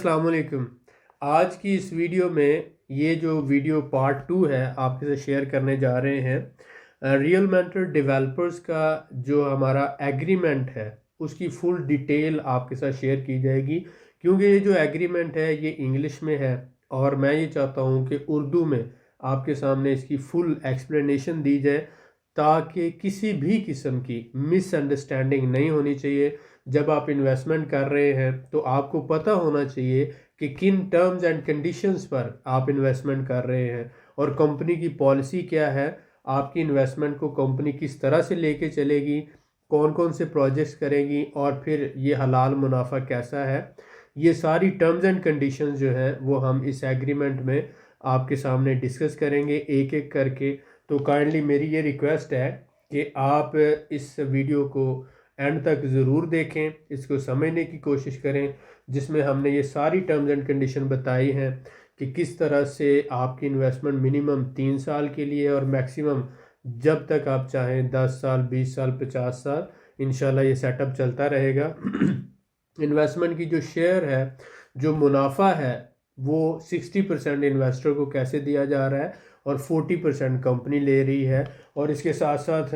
السلام علیکم۔ آج کی اس ویڈیو میں یہ جو ویڈیو پارٹ 2 ہے آپ کے ساتھ شیئر کرنے جا رہے ہیں ریئل مینٹر ڈیولپرز کا جو ہمارا ایگریمنٹ ہے اس کی فل ڈیٹیل آپ کے ساتھ شیئر کی جائے گی، کیونکہ یہ جو ایگریمنٹ ہے یہ انگلش میں ہے اور میں یہ چاہتا ہوں کہ اردو میں آپ کے سامنے اس کی فل ایکسپلینیشن دی جائے تاکہ کسی بھی قسم کی مس انڈرسٹینڈنگ نہیں ہونی چاہیے۔ جب آپ انویسٹمنٹ کر رہے ہیں تو آپ کو پتہ ہونا چاہیے کہ کن ٹرمز اینڈ کنڈیشنز پر آپ انویسٹمنٹ کر رہے ہیں اور کمپنی کی پالیسی کیا ہے، آپ کی انویسٹمنٹ کو کمپنی کس طرح سے لے کے چلے گی، کون کون سے پروجیکٹس کرے گی اور پھر یہ حلال منافع کیسا ہے۔ یہ ساری ٹرمز اینڈ کنڈیشنز جو ہیں وہ ہم اس ایگریمنٹ میں آپ کے سامنے ڈسکس کریں گے ایک ایک کر کے۔ تو کائنڈلی میری یہ ریکویسٹ ہے کہ آپ اس ویڈیو کو اینڈ تک ضرور دیکھیں، اس کو سمجھنے کی کوشش کریں، جس میں ہم نے یہ ساری ٹرمز اینڈ کنڈیشن بتائی ہیں کہ کس طرح سے آپ کی انویسٹمنٹ منیمم 3 سال کے لیے اور میکسیمم جب تک آپ چاہیں 10 سال 20 سال 50 سال انشاءاللہ یہ سیٹ اپ چلتا رہے گا۔ انویسٹمنٹ کی جو شیئر ہے، جو منافع ہے، وہ 60% انویسٹر کو کیسے دیا جا رہا ہے اور 40% کمپنی لے رہی ہے، اور اس کے ساتھ ساتھ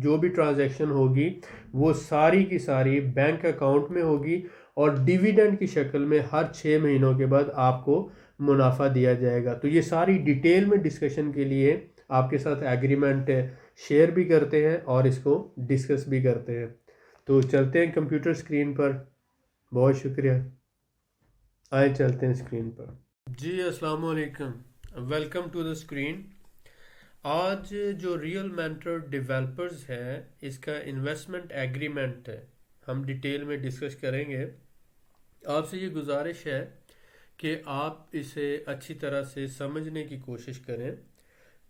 جو بھی ٹرانزیکشن ہوگی وہ ساری کی ساری بینک اکاؤنٹ میں ہوگی اور ڈیویڈنڈ کی شکل میں ہر 6 مہینوں کے بعد آپ کو منافع دیا جائے گا۔ تو یہ ساری ڈیٹیل میں ڈسکشن کے لیے آپ کے ساتھ ایگریمنٹ شیئر بھی کرتے ہیں اور اس کو ڈسکس بھی کرتے ہیں۔ تو چلتے ہیں کمپیوٹر سکرین پر۔ بہت شکریہ، آئے چلتے ہیں سکرین پر۔ جی السلام علیکم، ویلکم ٹو دا سکرین۔ آج جو ریئل مینٹر ڈیولپرز ہے اس کا انویسٹمنٹ ایگریمنٹ ہم ڈیٹیل میں ڈسکس کریں گے۔ آپ سے یہ گزارش ہے کہ آپ اسے اچھی طرح سے سمجھنے کی کوشش کریں،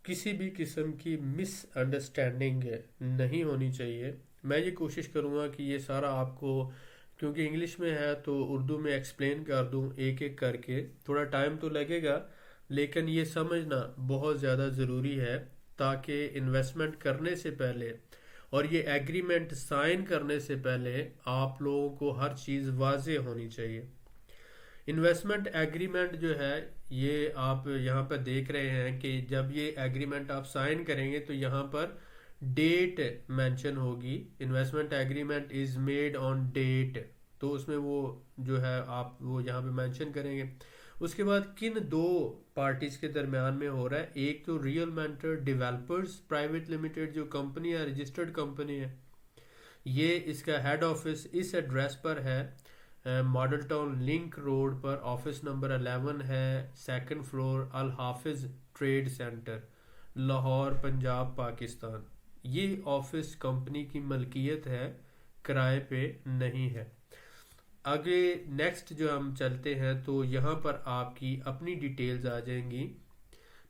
کسی بھی قسم کی مس انڈرسٹینڈنگ نہیں ہونی چاہیے۔ میں یہ کوشش کروں گا کہ یہ سارا آپ کو، کیونکہ انگلش میں ہے تو اردو میں ایکسپلین کر دوں ایک ایک کر کے۔ تھوڑا ٹائم تو لگے گا لیکن یہ سمجھنا بہت زیادہ ضروری ہے تاکہ انویسٹمنٹ کرنے سے پہلے اور یہ ایگریمنٹ سائن کرنے سے پہلے آپ لوگوں کو ہر چیز واضح ہونی چاہیے۔ انویسٹمنٹ ایگریمنٹ جو ہے یہ آپ یہاں پر دیکھ رہے ہیں کہ جب یہ ایگریمنٹ آپ سائن کریں گے تو یہاں پر ڈیٹ مینشن ہوگی، investment agreement is made on date, تو اس میں وہ جو ہے آپ وہ یہاں پہ مینشن کریں گے۔ اس کے بعد کن 2 پارٹیز کے درمیان میں ہو رہا ہے، ایک تو real mentor developers private limited جو کمپنی ہے، رجسٹرڈ کمپنی ہے، یہ اس کا ہیڈ آفس اس ایڈریس پر ہے، ماڈل ٹاؤن لنک روڈ پر، آفس نمبر 11 ہے، 2nd floor, Al Hafiz trade centre, Lahore, Punjab, Pakistan. یہ آفس کمپنی کی ملکیت ہے، کرائے پہ نہیں ہے۔ آگے نیکسٹ جو ہم چلتے ہیں تو یہاں پر آپ کی اپنی ڈیٹیلز آ جائیں گی،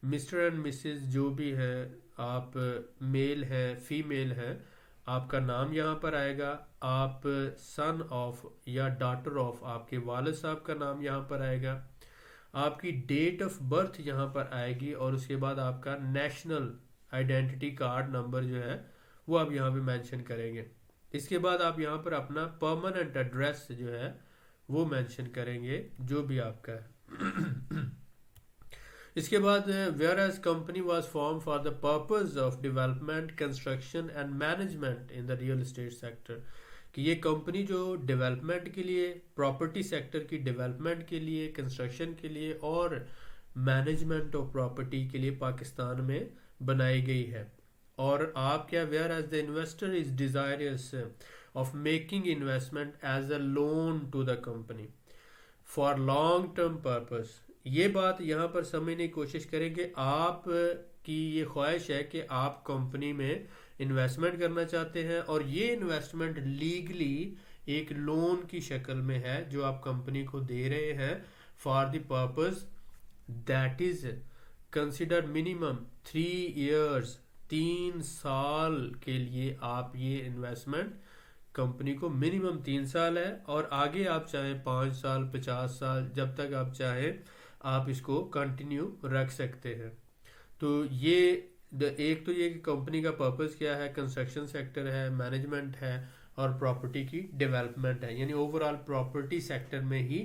مسٹر اینڈ مسز جو بھی ہیں، آپ میل ہیں فیمیل ہیں، آپ کا نام یہاں پر آئے گا، آپ سن آف یا ڈاٹر آف آپ کے والد صاحب کا نام یہاں پر آئے گا، آپ کی ڈیٹ آف برتھ یہاں پر آئے گی، اور اس کے بعد آپ کا نیشنل آئیڈینٹی کارڈ نمبر جو ہے وہ آپ یہاں پہ مینشن کریں گے۔ اس کے بعد آپ یہاں پر اپنا پرماننٹ ایڈریس جو ہے وہ مینشن کریں گے جو بھی آپ کا ہے۔ اس کے بعد whereas company was formed for the purpose of development, construction and management in the real estate sector، کہ یہ کمپنی جو ڈیولپمنٹ کے لیے، پراپرٹی سیکٹر کی ڈیولپمنٹ کے لیے، کنسٹرکشن کے لیے اور مینجمنٹ آف پراپرٹی کے لیے پاکستان میں بنائی گئی ہے۔ اور آپ کیا whereas the investor is desirous of making investment as a loan to the company for long term purpose، یہ بات یہاں پر سمجھنے کی کوشش کریں کہ آپ کی یہ خواہش ہے کہ آپ کمپنی میں انویسٹمنٹ کرنا چاہتے ہیں اور یہ انویسٹمنٹ لیگلی ایک لون کی شکل میں ہے جو آپ کمپنی کو دے رہے ہیں for the purpose that is consider minimum 3 years, 3 سال کے لیے آپ یہ انویسٹمنٹ کمپنی کو منیمم 3 سال ہے، اور آگے آپ چاہیں 5 سال 50 سال جب تک آپ چاہیں آپ اس کو کنٹینیو رکھ سکتے ہیں۔ تو یہ ایک تو یہ کہ کمپنی کا پرپز کیا ہے، کنسٹرکشن سیکٹر ہے، مینجمنٹ ہے اور پراپرٹی کی ڈیولپمنٹ ہے، یعنی اوور آل پراپرٹی سیکٹر میں ہی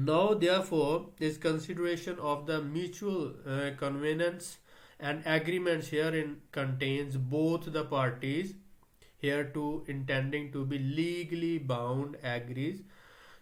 Now, therefore, is consideration of the mutual convenience and agreements herein contains both the parties hereto intending to be legally bound agrees.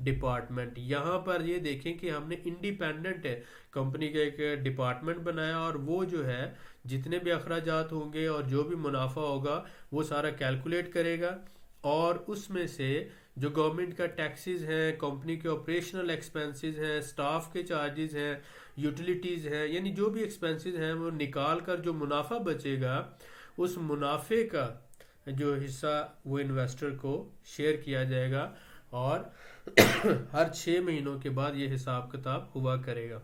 Department. یہاں پر یہ دیکھیں کہ ہم نے انڈیپینڈنٹ کمپنی کا ایک ڈپارٹمنٹ بنایا اور وہ جو ہے جتنے بھی اخراجات ہوں گے اور جو بھی منافع ہوگا وہ سارا کیلکولیٹ کرے گا اور اس میں سے جو گورنمنٹ کا ٹیکسز ہیں، کمپنی کے آپریشنل ایکسپینسز ہیں، سٹاف کے چارجز ہیں، یوٹیلیٹیز ہیں، یعنی جو بھی ایکسپینسز ہیں وہ نکال کر جو منافع بچے گا اس منافع کا جو حصہ وہ انویسٹر کو شیئر کیا جائے گا اور ہر 6 مہینوں کے بعد یہ حساب کتاب ہوا کرے گا.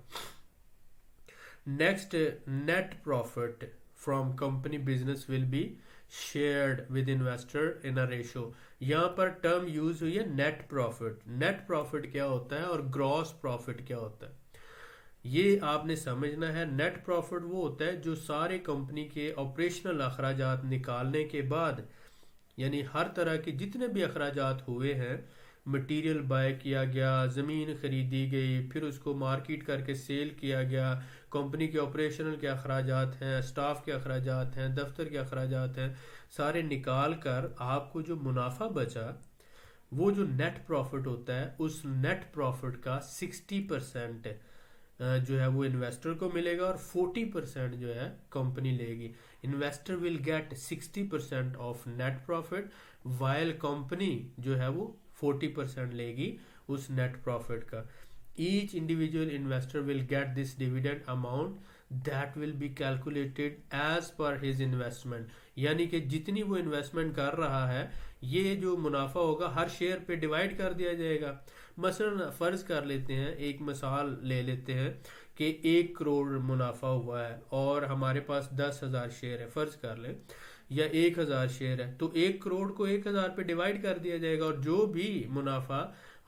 Next, net profit from company business will be shared with investor in a ratio. یہاں پر ٹرم یوز ہوئی ہے نیٹ پروفٹ. نیٹ پروفٹ کیا ہوتا ہے اور گراس پروفٹ کیا ہوتا ہے یہ آپ نے سمجھنا ہے. نیٹ پروفٹ وہ ہوتا ہے جو سارے کمپنی کے آپریشنل اخراجات نکالنے کے بعد، یعنی ہر طرح کے جتنے بھی اخراجات ہوئے ہیں، مٹیریل بائی کیا گیا، زمین خریدی گئی، پھر اس کو مارکیٹ کر کے سیل کیا گیا، کمپنی کے آپریشنل کے اخراجات ہیں، سٹاف کے اخراجات ہیں، دفتر کے اخراجات ہیں، سارے نکال کر آپ کو جو منافع بچا وہ جو نیٹ پروفٹ ہوتا ہے اس نیٹ پروفٹ کا 60% جو ہے وہ انویسٹر کو ملے گا اور 40% جو ہے کمپنی لے گی. Investor will get 60% of net profit while company جو ہے وہ 40% لے گی اس نیٹ پروفٹ کا. Each individual investor will get this dividend amount that will be calculated as per his investment. یعنی کہ جتنی وہ انویسٹمنٹ کر رہا ہے یہ جو منافع ہوگا ہر شیئر پہ ڈیوائڈ کر دیا جائے گا. مثلا فرض کر لیتے ہیں، ایک مثال لے لیتے ہیں کہ 1 کروڑ منافع ہوا ہے اور ہمارے پاس 10,000 شیئر ہے، فرض کر لیں، یا 1,000 شیئر ہے، تو 1 کروڑ کو 1,000 پہ ڈیوائڈ کر دیا جائے گا اور جو بھی منافع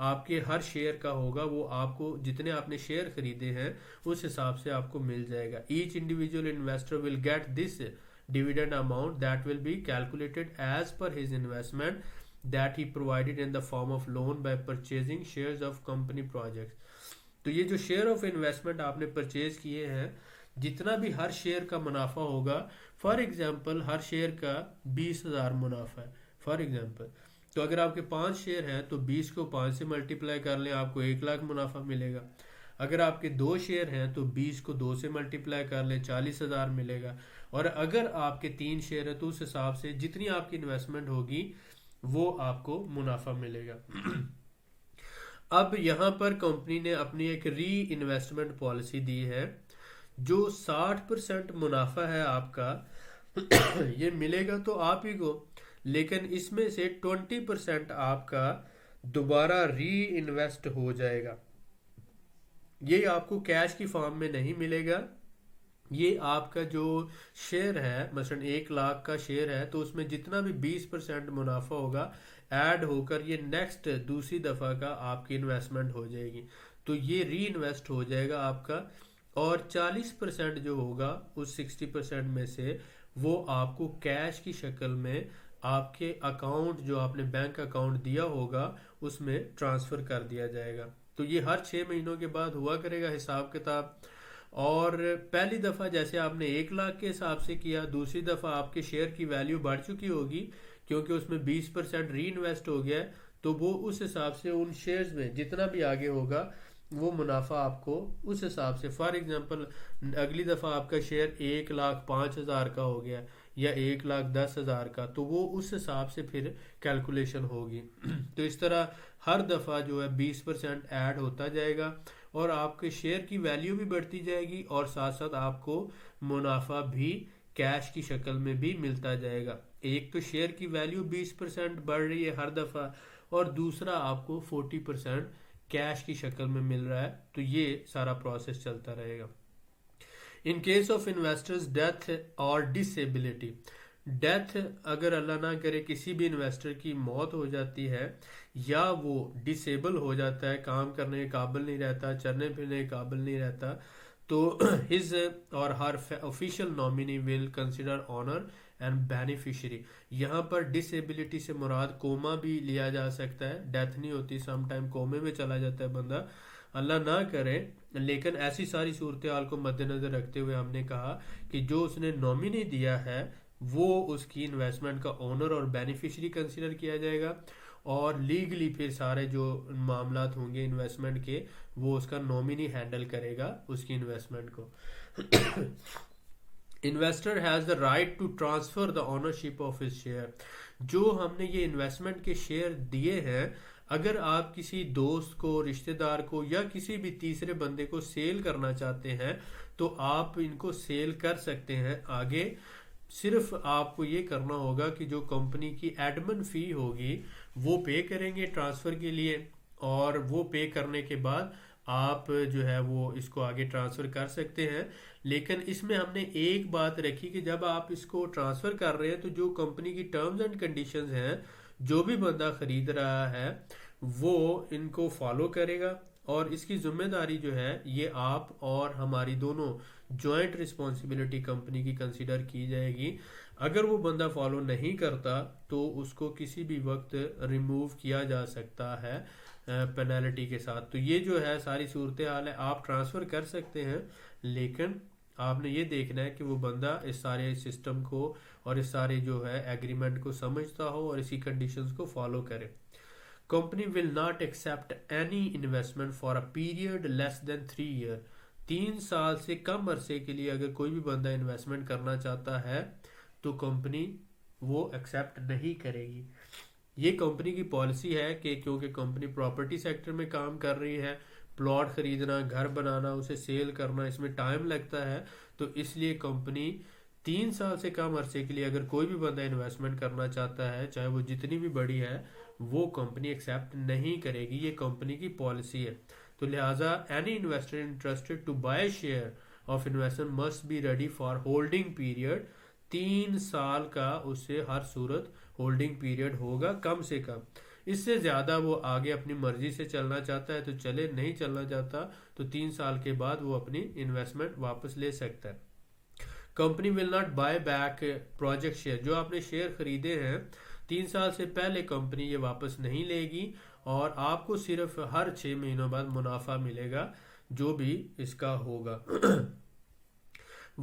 آپ کے ہر شیئر کا ہوگا وہ آپ کو جتنے آپ نے شیئر خریدے ہیں اس حساب سے آپ کو مل جائے گا. Each individual investor will get this dividend amount that will be calculated as per his investment that he provided in the form of loan by purchasing shares of company projects. تو یہ جو شیئر آف انویسٹمنٹ آپ نے purchase کیے ہیں، جتنا بھی ہر share کا منافع ہوگا، فار ایگزامپل ہر شیئر کا 20,000 منافع ہے فار ایگزامپل، تو اگر آپ کے 5 شیئر ہیں تو 20 کو 5 سے ملٹیپلائی کر لیں، آپ کو 1,00,000 منافع ملے گا. اگر آپ کے 2 شیئر ہیں تو 20 کو 2 سے ملٹیپلائی کر لیں، 40,000 ملے گا. اور اگر آپ کے 3 شیئر ہیں تو اس حساب سے جتنی آپ کی انویسٹمنٹ ہوگی وہ آپ کو منافع ملے گا. اب یہاں پر کمپنی نے اپنی ایک ری انویسٹمنٹ پالیسی دی ہے. جو 60% منافع ہے آپ کا یہ ملے گا تو آپ ہی کو، لیکن اس میں سے 20% آپ کا دوبارہ ری انویسٹ ہو جائے گا. یہ آپ کو کیش کی فارم میں نہیں ملے گا. یہ آپ کا جو شیئر ہے، مثلا 1,00,000 کا شیئر ہے تو اس میں جتنا بھی 20% منافع ہوگا ایڈ ہو کر یہ نیکسٹ دوسری دفعہ کا آپ کی انویسٹمنٹ ہو جائے گی، تو یہ ری انویسٹ ہو جائے گا آپ کا. اور 40% جو ہوگا اس 60% میں سے وہ آپ کو کیش کی شکل میں آپ کے اکاؤنٹ جو آپ نے بینک اکاؤنٹ دیا ہوگا اس میں ٹرانسفر کر دیا جائے گا. تو یہ ہر 6 مہینوں کے بعد ہوا کرے گا حساب کتاب. اور پہلی دفعہ جیسے آپ نے 1,00,000 کے حساب سے کیا، دوسری دفعہ آپ کے شیئر کی ویلیو بڑھ چکی ہوگی کیونکہ اس میں 20% ری انویسٹ ہو گیا ہے، تو وہ اس حساب سے ان شیئرز میں جتنا بھی آگے ہوگا وہ منافع آپ کو اس حساب سے، فار ایگزامپل اگلی دفعہ آپ کا شیئر 1,05,000 کا ہو گیا یا 1,10,000 کا، تو وہ اس حساب سے پھر کیلکولیشن ہوگی. تو اس طرح ہر دفعہ جو ہے 20% ایڈ ہوتا جائے گا اور آپ کے شیئر کی ویلیو بھی بڑھتی جائے گی اور ساتھ ساتھ آپ کو منافع بھی کیش کی شکل میں بھی ملتا جائے گا. ایک تو شیئر کی ویلیو 20% بڑھ رہی ہے ہر دفعہ اور دوسرا آپ کو 40% کیش کی شکل میں مل رہا ہے. تو یہ سارا پروسیس چلتا رہے گا. In case of investors death اور ڈسیبلٹی، ڈیتھ اگر اللہ نہ کرے کسی بھی انویسٹر کی موت ہو جاتی ہے یا وہ ڈسیبل ہو جاتا ہے، کام کرنے کے قابل نہیں رہتا، چلنے پھرنے کے قابل نہیں رہتا، تو his or her official nominee will consider owner and beneficiary. یہاں پر ڈسیبلٹی سے مراد کوما بھی لیا جا سکتا ہے، ڈیتھ نہیں ہوتی، سم ٹائم کومے میں چلا جاتا ہے بندہ، اللہ نہ کرے، لیکن ایسی ساری صورتحال کو مد نظر رکھتے ہوئے ہم نے کہا کہ جو اس نے نامینی دیا ہے وہ اس کی انویسٹمنٹ کا اونر اور بینیفیشری کنسیڈر کیا جائے گا. اور لیگلی پھر سارے جو معاملات ہوں گے انویسٹمنٹ کے وہ اس کا نومینی ہینڈل کرے گا اس کی انویسٹمنٹ کو. Investor has the right to transfer the ownership of his share. جو ہم نے یہ انویسٹمنٹ کے شیئر دیے ہیں اگر آپ کسی دوست کو رشتہ دار کو یا کسی بھی تیسرے بندے کو سیل کرنا چاہتے ہیں تو آپ ان کو سیل کر سکتے ہیں آگے. صرف آپ کو یہ کرنا ہوگا کہ جو کمپنی کی ایڈمن فی ہوگی وہ پے کریں گے ٹرانسفر کے لیے اور وہ پے کرنے کے بعد آپ جو ہے وہ اس کو آگے ٹرانسفر کر سکتے ہیں. لیکن اس میں ہم نے ایک بات رکھی کہ جب آپ اس کو ٹرانسفر کر رہے ہیں تو جو کمپنی کی ٹرمز اینڈ کنڈیشنز ہیں جو بھی بندہ خرید رہا ہے وہ ان کو فالو کرے گا اور اس کی ذمہ داری جو ہے یہ آپ اور ہماری دونوں جوائنٹ رسپانسبلٹی کمپنی کی کنسیڈر کی جائے گی. اگر وہ بندہ فالو نہیں کرتا تو اس کو کسی بھی وقت ریموو کیا جا سکتا ہے پینالٹی کے ساتھ. تو یہ جو ہے ساری صورتحال ہے. آپ ٹرانسفر کر سکتے ہیں لیکن آپ نے یہ دیکھنا ہے کہ وہ بندہ اس سارے سسٹم کو اور اس سارے جو ہے ایگریمنٹ کو سمجھتا ہو اور اسی کنڈیشنز کو فالو کرے. Company will not accept any investment for a period less than 3 year. 3 سال سے کم عرصے کے لیے اگر کوئی بھی بندہ انویسٹمنٹ کرنا چاہتا ہے تو کمپنی وہ ایکسیپٹ نہیں کرے گی. یہ کمپنی کی پالیسی ہے کہ کیونکہ کمپنی پراپرٹی سیکٹر میں کام کر رہی ہے, پلاٹ خریدنا, گھر بنانا, اسے سیل کرنا, اس میں ٹائم لگتا ہے, تو اس لیے کمپنی 3 سال سے کم عرصے کے لیے اگر کوئی بھی بندہ انویسٹمنٹ کرنا چاہتا ہے چاہے وہ جتنی بھی بڑی ہے وہ کمپنی ایکسیپٹ نہیں کرے گی. یہ کمپنی کی پالیسی ہے. تو لہٰذا any investor interested to buy share of investment must be ready for holding period. 3 سال کا اس سے ہر صورت ہولڈنگ پیریڈ ہوگا کم سے کم. اس سے زیادہ وہ آگے اپنی مرضی سے چلنا چاہتا ہے تو چلے, نہیں چلنا چاہتا تو 3 سال کے بعد وہ اپنی انویسٹمنٹ واپس لے سکتا ہے. Company will not by back project share. جو آپ نے شیئر خریدے ہیں 3 سال سے پہلے کمپنی یہ واپس نہیں لے گی اور آپ کو صرف ہر 6 مہینوں بعد منافع ملے گا جو بھی اس کا ہوگا.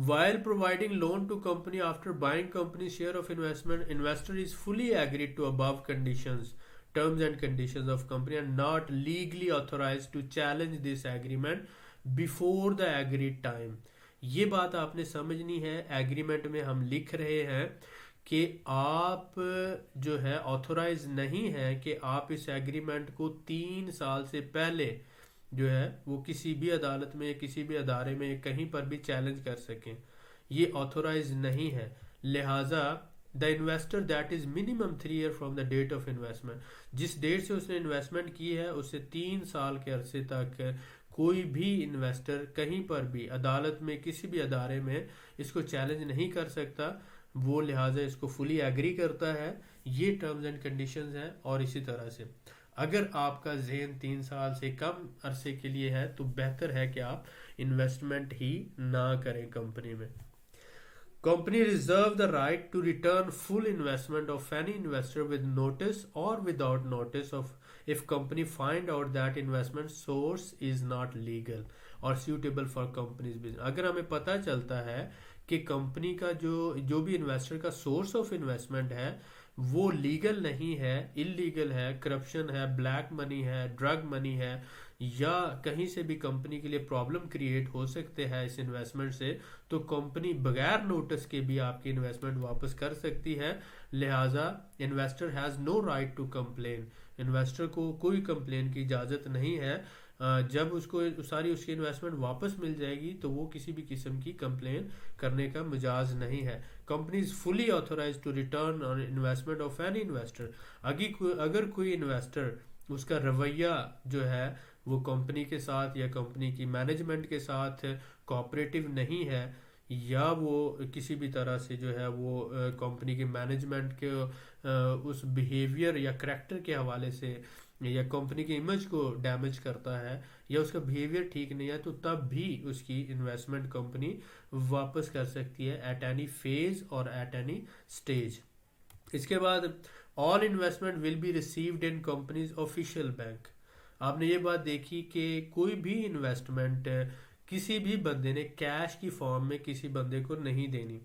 While providing loan to company after buying company's share of investment, investor is fully agreed to above conditions, terms and conditions of company and not legally authorized to challenge this agreement before the agreed time. یہ بات آپ نے سمجھنی ہے. Agreement میں ہم لکھ رہے ہیں کہ آپ جو ہے آتھورائز نہیں ہے کہ آپ اس ایگریمنٹ کو 3 سال سے پہلے جو ہے وہ کسی بھی عدالت میں کسی بھی ادارے میں کہیں پر بھی چیلنج کر سکیں. یہ آتھورائز نہیں ہے. لہٰذا the investor that is minimum 3 year from the date of investment, جس ڈیٹ سے اس نے انویسٹمنٹ کی ہے اس سے 3 سال کے عرصے تک کوئی بھی انویسٹر کہیں پر بھی عدالت میں کسی بھی ادارے میں اس کو چیلنج نہیں کر سکتا. وہ لہٰذا اس کو فلی ایگری کرتا ہے. یہ ٹرمز اینڈ کنڈیشنز ہیں. اور اسی طرح سے اگر آپ کا ذہن 3 سال سے کم عرصے کے لیے ہے تو بہتر ہے کہ آپ انویسٹمنٹ ہی نہ کریں کمپنی میں. Company reserve the right to return full investment of any investor with notice or without notice of if company find out that investment source is not legal or suitable for company's business. اگر ہمیں پتہ چلتا ہے کہ company کا جو بھی investor کا سورس آف انویسٹمنٹ ہے وہ لیگل نہیں ہے, انلیگل ہے, کرپشن ہے, بلیک منی ہے, ڈرگ منی ہے, یا کہیں سے بھی کمپنی کے لیے پرابلم کریٹ ہو سکتے ہیں اس انویسٹمنٹ سے, تو کمپنی بغیر نوٹس کے بھی آپ کی انویسٹمنٹ واپس کر سکتی ہے. لہٰذا investor has no right to complain. Investor کو کوئی کمپلین کی اجازت نہیں ہے. جب اس کو ساری اس کی انویسٹمنٹ واپس مل جائے گی تو وہ کسی بھی قسم کی کمپلین کرنے کا مجاز نہیں ہے. Company is fully authorise to return on investment of any investor. اگر کوئی انویسٹر اس کا رویہ جو ہے وہ کمپنی کے ساتھ یا کمپنی کی مینجمنٹ کے ساتھ کوآپریٹو نہیں ہے, یا وہ کسی بھی طرح سے جو ہے وہ کمپنی کی مینجمنٹ کے اس بیہیویئر یا کریکٹر کے حوالے سے یا کمپنی کی امیج کو ڈیمیج کرتا ہے یا اس کا بیہیویئر ٹھیک نہیں ہے, تو تب بھی اس کی انویسٹمنٹ کمپنی واپس کر سکتی ہے at any phase or at any stage. اس کے بعد all investment will be received in company's official bank. آپ نے یہ بات دیکھی کہ کوئی بھی انویسٹمنٹ کسی بھی بندے نے کیش کی فارم میں کسی بندے کو نہیں دینی,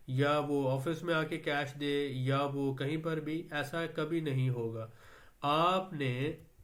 یا وہ آفس میں آ کے کیش دے یا وہ کہیں پر بھی, ایسا کبھی نہیں ہوگا. آپ نے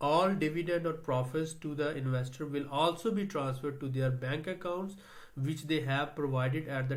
All dividend or profits to the investor will also be transferred to their bank accounts which they have provided at the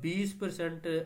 20%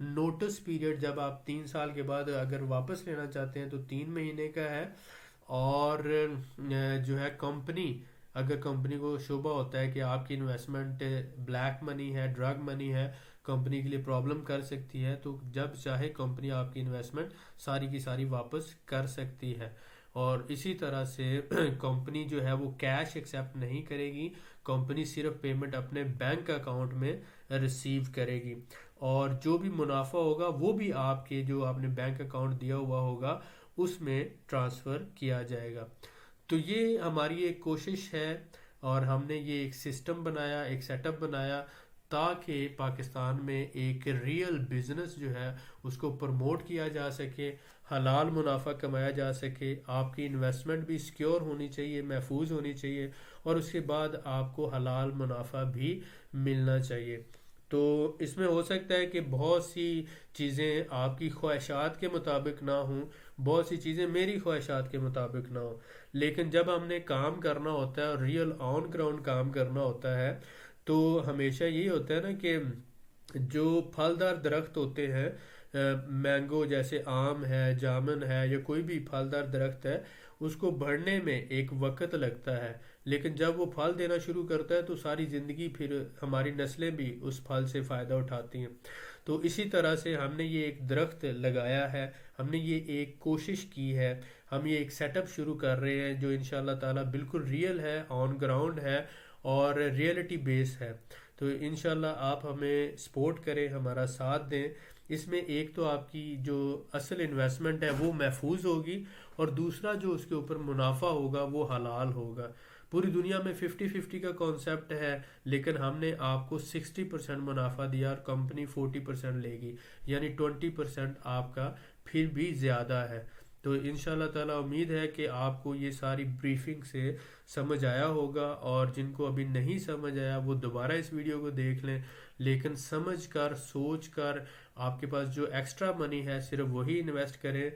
notice period جب آپ 3 سال کے بعد اگر واپس لینا چاہتے ہیں تو 3 مہینے کا ہے، اور جو ہے کمپنی، اگر کمپنی کو شبہ ہوتا ہے کہ آپ کی انویسٹمنٹ بلیک منی ہے، ڈرگ منی ہے، کمپنی کے لیے پرابلم کر سکتی ہے، تو جب چاہے کمپنی آپ کی انویسٹمنٹ ساری کی ساری واپس کر سکتی ہے۔ اور اسی طرح سے کمپنی جو ہے وہ کیش ایکسیپٹ نہیں کرے گی، کمپنی صرف پیمنٹ اپنے بینک اکاؤنٹ میں ریسیو کرے گی، اور جو بھی منافع ہوگا وہ بھی آپ کے جو آپ نے بینک اکاؤنٹ دیا ہوا ہوگا اس میں ٹرانسفر کیا جائے گا۔ تو یہ ہماری ایک کوشش ہے، اور ہم نے یہ ایک سسٹم بنایا، ایک سیٹ اپ بنایا تاکہ پاکستان میں ایک ریئل بزنس جو ہے اس کو پروموٹ کیا جا سکے، حلال منافع کمایا جا سکے، آپ کی انویسٹمنٹ بھی سیکیور ہونی چاہیے، محفوظ ہونی چاہیے، اور اس کے بعد آپ کو حلال منافع بھی ملنا چاہیے۔ تو اس میں ہو سکتا ہے کہ بہت سی چیزیں آپ کی خواہشات کے مطابق نہ ہوں، بہت سی چیزیں میری خواہشات کے مطابق نہ ہوں، لیکن جب ہم نے کام کرنا ہوتا ہے اور ریئل آن گراؤنڈ کام کرنا ہوتا ہے تو ہمیشہ یہی ہوتا ہے نا کہ جو پھلدار درخت ہوتے ہیں، مینگو جیسے آم ہے، جامن ہے، یا کوئی بھی پھلدار درخت ہے، اس کو بڑھنے میں ایک وقت لگتا ہے، لیکن جب وہ پھل دینا شروع کرتا ہے تو ساری زندگی پھر ہماری نسلیں بھی اس پھل سے فائدہ اٹھاتی ہیں۔ تو اسی طرح سے ہم نے یہ ایک درخت لگایا ہے، ہم نے یہ ایک کوشش کی ہے، ہم یہ ایک سیٹ اپ شروع کر رہے ہیں جو انشاءاللہ تعالی بالکل ریئل ہے، آن گراؤنڈ ہے، اور ریئلٹی بیس ہے۔ تو انشاءاللہ آپ ہمیں سپورٹ کریں، ہمارا ساتھ دیں۔ اس میں ایک تو آپ کی جو اصل انویسٹمنٹ ہے وہ محفوظ ہوگی، اور دوسرا جو اس کے اوپر منافع ہوگا وہ حلال ہوگا۔ پوری دنیا میں 50-50 کا کانسیپٹ ہے، لیکن ہم نے آپ کو 60% منافع دیا اور کمپنی 40% لے گی، یعنی 20% آپ کا پھر بھی زیادہ ہے۔ تو انشاءاللہ تعالی امید ہے کہ آپ کو یہ ساری بریفنگ سے سمجھ آیا ہوگا، اور جن کو ابھی نہیں سمجھ آیا وہ دوبارہ اس ویڈیو کو دیکھ لیں، لیکن سمجھ کر، سوچ کر، آپ کے پاس جو ایکسٹرا منی ہے صرف وہی انویسٹ کریں،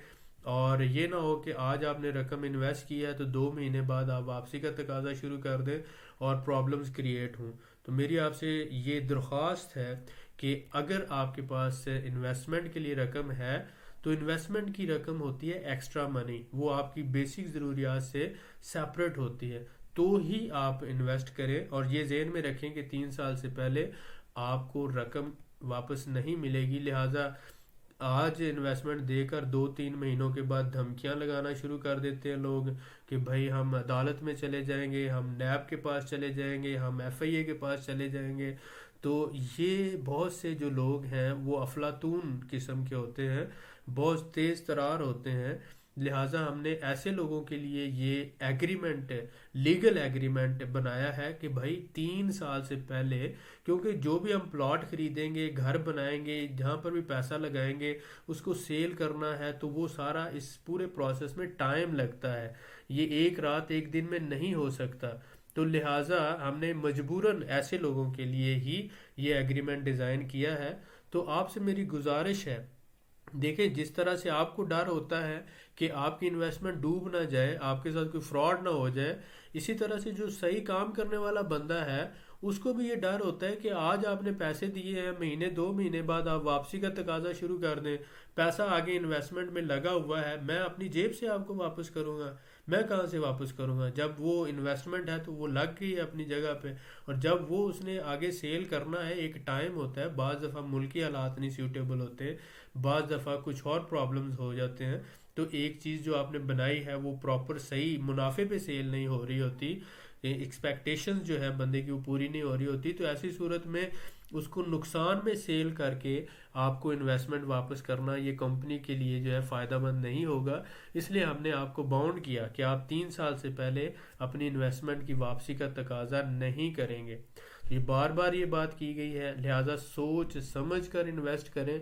اور یہ نہ ہو کہ آج آپ نے رقم انویسٹ کیا ہے تو 2 مہینے بعد آپ واپسی کا تقاضا شروع کر دیں اور پرابلمز کریٹ ہوں۔ تو میری آپ سے یہ درخواست ہے کہ اگر آپ کے پاس انویسٹمنٹ کے لیے رقم ہے تو انویسٹمنٹ کی رقم ہوتی ہے ایکسٹرا منی، وہ آپ کی بیسک ضروریات سے سیپریٹ ہوتی ہے، تو ہی آپ انویسٹ کریں، اور یہ ذہن میں رکھیں کہ 3 سال سے پہلے آپ کو رقم واپس نہیں ملے گی، لہٰذا آج انویسٹمنٹ دے کر 2-3 مہینوں کے بعد دھمکیاں لگانا شروع کر دیتے ہیں لوگ کہ بھائی ہم عدالت میں چلے جائیں گے، ہم نیب کے پاس چلے جائیں گے، ہم FIA کے پاس چلے جائیں گے۔ تو یہ بہت سے جو لوگ ہیں وہ افلاطون قسم کے ہوتے ہیں، بہت تیز ترار ہوتے ہیں، لہٰذا ہم نے ایسے لوگوں کے لیے یہ ایگریمنٹ، لیگل ایگریمنٹ بنایا ہے کہ بھائی 3 سال سے پہلے، کیونکہ جو بھی ہم پلاٹ خریدیں گے، گھر بنائیں گے، جہاں پر بھی پیسہ لگائیں گے، اس کو سیل کرنا ہے، تو وہ سارا اس پورے پروسیس میں ٹائم لگتا ہے، یہ ایک رات ایک دن میں نہیں ہو سکتا۔ تو لہٰذا ہم نے مجبوراً ایسے لوگوں کے لیے ہی یہ ایگریمنٹ ڈیزائن کیا ہے۔ تو آپ سے میری گزارش ہے، دیکھیں جس طرح سے آپ کو ڈر ہوتا ہے کہ آپ کی انویسٹمنٹ ڈوب نہ جائے، آپ کے ساتھ کوئی فراڈ نہ ہو جائے، اسی طرح سے جو صحیح کام کرنے والا بندہ ہے اس کو بھی یہ ڈر ہوتا ہے کہ آج آپ نے پیسے دیے ہیں، 1-2 مہینے بعد آپ واپسی کا تقاضا شروع کر دیں، پیسہ آگے انویسٹمنٹ میں لگا ہوا ہے، میں اپنی جیب سے آپ کو واپس کروں گا، میں کہاں سے واپس کروں گا؟ جب وہ انویسٹمنٹ ہے تو وہ لگ گئی ہے اپنی جگہ پہ، اور جب وہ اس نے آگے سیل کرنا ہے ایک ٹائم ہوتا ہے، بعض دفعہ ملکی حالات نہیں سیوٹیبل ہوتے، بعض دفعہ کچھ اور پرابلمز ہو جاتے ہیں، تو ایک چیز جو آپ نے بنائی ہے وہ پراپر صحیح منافع پہ سیل نہیں ہو رہی ہوتی، ایکسپیکٹیشنز جو ہے بندے کی وہ پوری نہیں ہو رہی ہوتی، تو ایسی صورت میں اس کو نقصان میں سیل کر کے آپ کو انویسٹمنٹ واپس کرنا یہ کمپنی کے لیے جو ہے فائدہ مند نہیں ہوگا۔ اس لیے ہم نے آپ کو باؤنڈ کیا کہ آپ 3 سال سے پہلے اپنی انویسٹمنٹ کی واپسی کا تقاضا نہیں کریں گے۔ یہ بار بار یہ بات کی گئی ہے، لہٰذا سوچ سمجھ کر انویسٹ کریں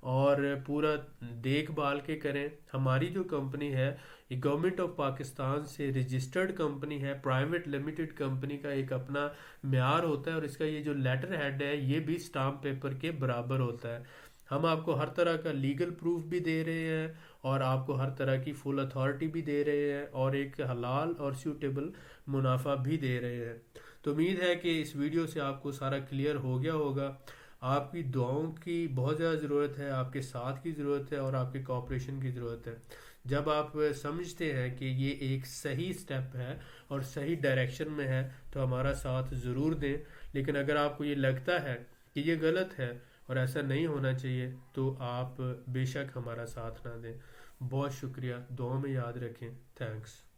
اور پورا دیکھ بھال کے کریں۔ ہماری جو کمپنی ہے یہ گورنمنٹ آف پاکستان سے رجسٹرڈ کمپنی ہے، پرائیویٹ لمیٹڈ کمپنی کا ایک اپنا معیار ہوتا ہے، اور اس کا یہ جو لیٹر ہیڈ ہے یہ بھی اسٹامپ پیپر کے برابر ہوتا ہے۔ ہم آپ کو ہر طرح کا لیگل پروف بھی دے رہے ہیں، اور آپ کو ہر طرح کی فل اتھارٹی بھی دے رہے ہیں، اور ایک حلال اور سیوٹیبل منافع بھی دے رہے ہیں۔ تو امید ہے کہ اس ویڈیو سے آپ کو سارا کلیئر ہو گیا ہوگا۔ آپ کی دعاؤں کی بہت زیادہ ضرورت ہے، آپ کے ساتھ کی ضرورت ہے، اور آپ کے کوآپریشن کی ضرورت ہے۔ جب آپ سمجھتے ہیں کہ یہ ایک صحیح سٹیپ ہے اور صحیح ڈائریکشن میں ہے تو ہمارا ساتھ ضرور دیں، لیکن اگر آپ کو یہ لگتا ہے کہ یہ غلط ہے اور ایسا نہیں ہونا چاہیے تو آپ بے شک ہمارا ساتھ نہ دیں۔ بہت شکریہ، دعاؤں میں یاد رکھیں۔ تھینکس۔